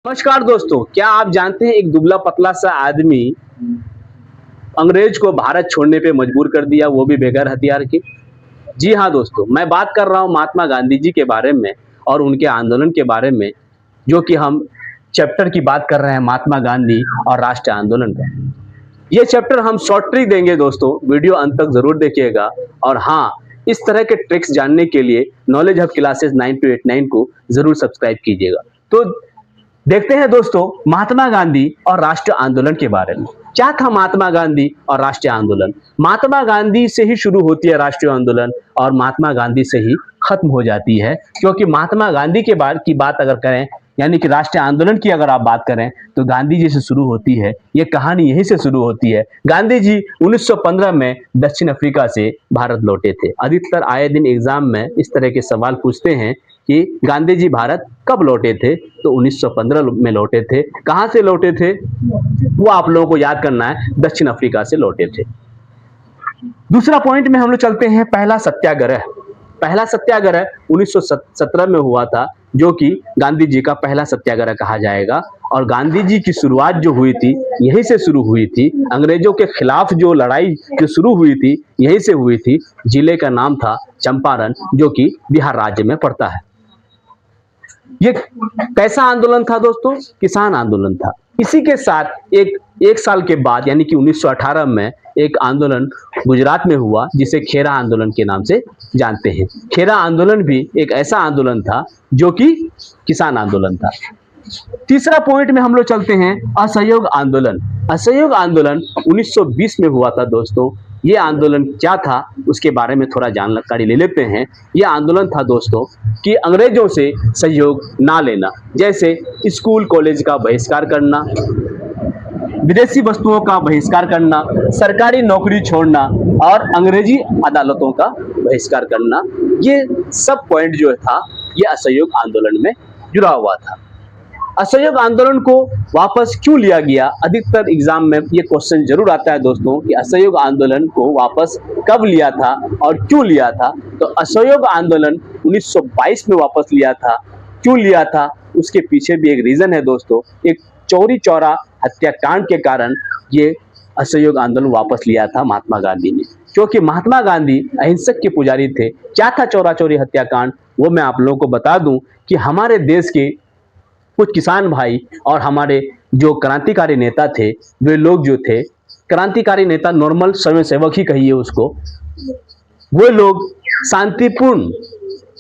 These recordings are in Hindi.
नमस्कार दोस्तों, क्या आप जानते हैं एक दुबला पतला सा आदमी अंग्रेज को भारत छोड़ने पे मजबूर कर दिया, वो भी बगैर हथियार के। जी हाँ दोस्तों, मैं बात कर रहा हूँ महात्मा गांधी जी के बारे में और उनके आंदोलन के बारे में, जो कि हम चैप्टर की बात कर रहे हैं महात्मा गांधी और राष्ट्रीय आंदोलन का। ये चैप्टर हम शॉर्ट ट्रिक देंगे दोस्तों, वीडियो अंत तक जरूर देखिएगा। और हाँ, इस तरह के ट्रिक्स जानने के लिए नॉलेज हब क्लासेस 9289 को जरूर सब्सक्राइब कीजिएगा। तो देखते हैं दोस्तों महात्मा गांधी और राष्ट्रीय आंदोलन के बारे में। क्या था महात्मा गांधी और राष्ट्रीय आंदोलन? महात्मा गांधी से ही शुरू होती है राष्ट्रीय आंदोलन और महात्मा गांधी से ही खत्म हो जाती है, क्योंकि महात्मा गांधी के बाद की बात अगर करें, यानी कि राष्ट्रीय आंदोलन की अगर आप बात करें, तो गांधी जी से शुरू होती है। ये कहानी यहीं से शुरू होती है। गांधी जी 1915 में दक्षिण अफ्रीका से भारत लौटे थे। अधिकतर आए दिन एग्जाम में इस तरह के सवाल पूछते हैं कि गांधी जी भारत कब लौटे थे, तो 1915 में लौटे थे। कहां से लौटे थे वो आप लोगों को याद करना है, दक्षिण अफ्रीका से लौटे थे। दूसरा पॉइंट में हम लोग चलते हैं, पहला सत्याग्रह। पहला सत्याग्रह 1917 में हुआ था, जो कि गांधी जी का पहला सत्याग्रह कहा जाएगा। और गांधी जी की शुरुआत जो हुई थी यहीं से शुरू हुई थी। अंग्रेजों के खिलाफ जो लड़ाई जो शुरू हुई थी यहीं से हुई थी। जिले का नाम था चंपारण, जो कि बिहार राज्य में पड़ता है। ये कैसा आंदोलन था दोस्तों? किसान आंदोलन था। इसी के साथ एक साल के बाद यानी कि 1918 में एक आंदोलन गुजरात में हुआ, जिसे खेरा आंदोलन के नाम से जानते हैं। खेरा आंदोलन भी एक ऐसा आंदोलन था जो कि किसान आंदोलन था। तीसरा पॉइंट में हम लोग चलते हैं, असहयोग आंदोलन। असहयोग आंदोलन 1920 में हुआ था दोस्तों। ये आंदोलन क्या था उसके बारे में थोड़ा जानकारी ले लेते हैं। यह आंदोलन था दोस्तों कि अंग्रेजों से सहयोग ना लेना, जैसे स्कूल कॉलेज का बहिष्कार करना, विदेशी वस्तुओं का बहिष्कार करना, सरकारी नौकरी छोड़ना और अंग्रेजी अदालतों का बहिष्कार करना। ये सब पॉइंट जो था ये असहयोग आंदोलन में जुड़ा हुआ था। असहयोग आंदोलन को वापस क्यों लिया गया? अधिकतर एग्जाम में ये क्वेश्चन जरूर आता है दोस्तों कि असहयोग आंदोलन को वापस कब लिया था और क्यों लिया था। तो असहयोग आंदोलन 1922 में वापस लिया था। क्यों लिया था उसके पीछे भी एक रीजन है दोस्तों। एक चौरी चौरा हत्याकांड के कारण ये असहयोग आंदोलन वापस लिया था महात्मा गांधी ने, क्योंकि महात्मा गांधी अहिंसक के पुजारी थे। क्या था चौरा चौरी हत्याकांड, वो मैं आप लोगों को बता दूं कि हमारे देश के कुछ किसान भाई और हमारे जो क्रांतिकारी नेता थे, वे लोग जो थे क्रांतिकारी नेता, नॉर्मल स्वयंसेवक ही कहिए उसको, वो लोग शांतिपूर्ण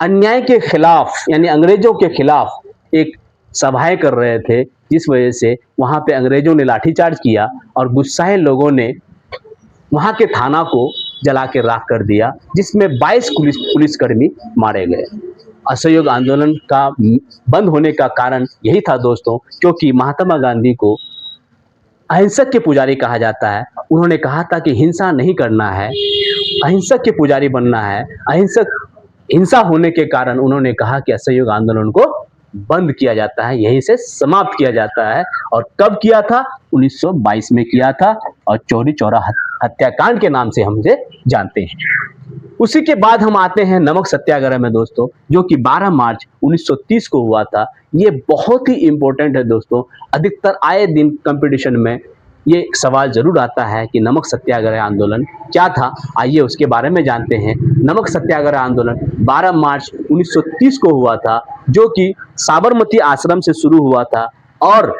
अन्याय के खिलाफ यानी अंग्रेजों के खिलाफ एक सभाएं कर रहे थे, जिस वजह से वहां पे अंग्रेजों ने लाठीचार्ज किया और गुस्साए लोगों ने वहां के थाना को जला के राख कर दिया, जिसमें 22 पुलिसकर्मी मारे गए। असहयोग आंदोलन का बंद होने का कारण यही था दोस्तों, क्योंकि महात्मा गांधी को अहिंसक के पुजारी कहा जाता है। उन्होंने कहा था कि हिंसा नहीं करना है, अहिंसक के पुजारी बनना है। हिंसा होने के कारण उन्होंने कहा कि असहयोग आंदोलन को बंद किया जाता है, यहीं से समाप्त किया जाता है। और कब किया था? 1922 में किया था, और चौरी चौरा हत्याकांड के नाम से हम इसे जानते हैं। उसी के बाद हम आते हैं नमक सत्याग्रह में दोस्तों, जो कि 12 मार्च 1930 को हुआ था। ये बहुत ही इंपॉर्टेंट है दोस्तों। अधिकतर आए दिन कंपटीशन में ये सवाल जरूर आता है कि नमक सत्याग्रह आंदोलन क्या था। आइए उसके बारे में जानते हैं। नमक सत्याग्रह आंदोलन 12 मार्च 1930 को हुआ था, जो कि साबरमती आश्रम से शुरू हुआ था और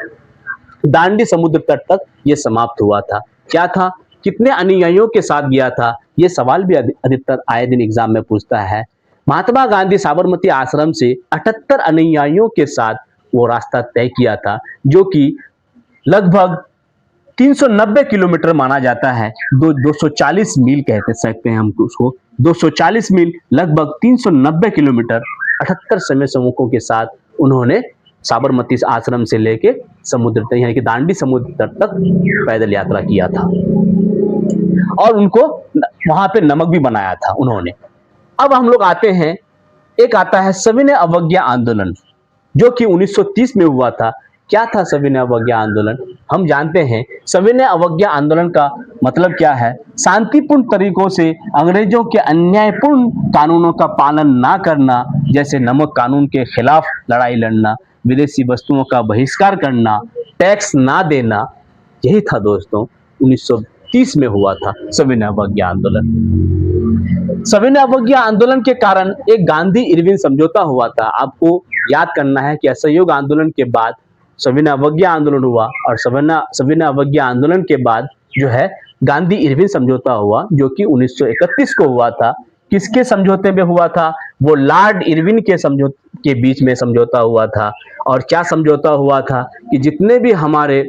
दांडी समुद्र तट तक ये समाप्त हुआ था। क्या था, कितने अनुयायियों के साथ गया था, ये सवाल भी अधिकतर आए दिन एग्जाम में पूछता है। महात्मा गांधी साबरमती आश्रम से 78 अनुयायियों के साथ वो रास्ता तय किया था, जो कि लगभग 390 किलोमीटर माना जाता है। 240 मील कहते सकते हैं हम उसको। 240 मील लगभग 390 किलोमीटर 78 स्वयंसेवकों के साथ उन्होंने साबरमती आश्रम से लेके समुद्र तक यानी कि दांडी समुद्र तट तक पैदल यात्रा किया था, और उनको वहां पे नमक भी बनाया था उन्होंने। अब हम लोग आते हैं, एक आता है सविनय अवज्ञा आंदोलन, जो कि 1930 में हुआ था। क्या था सविनय अवज्ञा आंदोलन? हम जानते हैं सविनय अवज्ञा आंदोलन का मतलब क्या है। शांतिपूर्ण तरीकों से अंग्रेजों के अन्यायपूर्ण कानूनों का पालन ना करना, जैसे नमक कानून के खिलाफ लड़ाई लड़ना, विदेशी वस्तुओं का बहिष्कार करना, टैक्स ना देना, यही था दोस्तों 1930 में हुआ था सविनय अवज्ञा आंदोलन। सविनय अवज्ञा आंदोलन के कारण एक गांधी इरविन समझौता हुआ था। आपको याद करना है कि असहयोग आंदोलन के बाद सविनय अवज्ञा आंदोलन हुआ और सविनय अवज्ञा आंदोलन के बाद जो है गांधी इरविन समझौता हुआ, जो कि 1931 को हुआ था। किसके समझौते में हुआ था? वो लॉर्ड इरविन के बीच में समझौता हुआ था। और क्या समझौता हुआ था कि जितने भी हमारे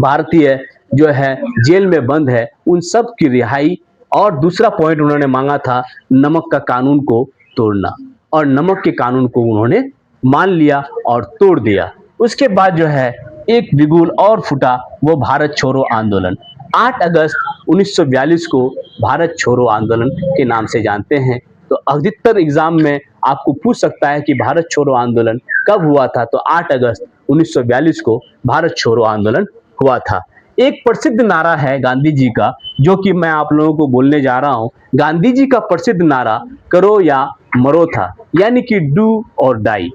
भारतीय जो है जेल में बंद है उन सब की रिहाई, और दूसरा पॉइंट उन्होंने मांगा था नमक का कानून को तोड़ना, और नमक के कानून को उन्होंने मान लिया और तोड़ दिया। उसके बाद जो है एक बिगुल और फूटा, वो भारत छोड़ो आंदोलन। 8 अगस्त 1942 को भारत छोड़ो आंदोलन के नाम से जानते हैं। तो अधिकतर एग्जाम में आपको पूछ सकता है कि भारत छोड़ो आंदोलन कब हुआ था, तो 8 अगस्त 1942 को भारत छोड़ो आंदोलन हुआ था। एक प्रसिद्ध नारा है गांधी जी का, जो कि मैं आप लोगों को बोलने जा रहा हूं। गांधी जी का प्रसिद्ध नारा करो या मरो था, यानी कि डू और डाई।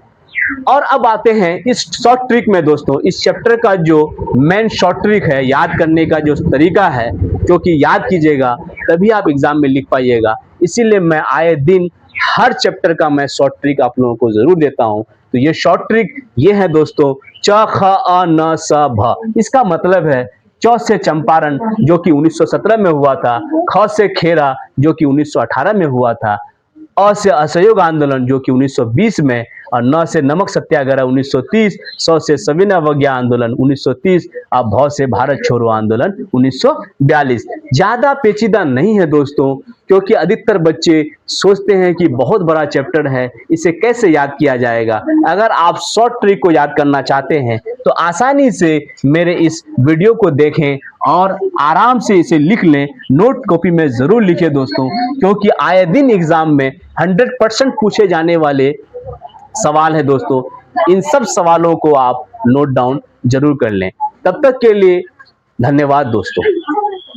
और अब आते हैं इस शॉर्ट ट्रिक में दोस्तों। इस चैप्टर का जो मेन शॉर्ट ट्रिक है, याद करने का जो तरीका है, क्योंकि याद कीजिएगा तभी आप एग्जाम में लिख पाइएगा, इसीलिए मैं आए दिन हर चैप्टर का मैं शॉर्ट ट्रिक आप लोगों को जरूर देता हूं। तो ये शॉर्ट ट्रिक ये है दोस्तों, च ख अ न स भ। इसका मतलब है च से चंपारण जो कि 1917 में हुआ था, ख से खेरा जो कि 1918 में हुआ था, अ से असहयोग आंदोलन जो कि 1920 में, और न से नमक सत्याग्रह 1930, स से सविनय अवज्ञा आंदोलन 1930, और भ से भारत छोड़ो आंदोलन 1942। ज्यादा पेचीदा नहीं है दोस्तों, क्योंकि अधिकतर बच्चे सोचते हैं कि बहुत बड़ा चैप्टर है, इसे कैसे याद किया जाएगा। अगर आप शॉर्ट ट्रिक को याद करना चाहते हैं तो आसानी से मेरे इस वीडियो को देखें और आराम से इसे लिख लें। नोट कॉपी में जरूर लिखें दोस्तों, क्योंकि आए दिन एग्जाम में 100% पूछे जाने वाले सवाल है दोस्तों। इन सब सवालों को आप नोट डाउन जरूर कर लें। तब तक के लिए धन्यवाद दोस्तों।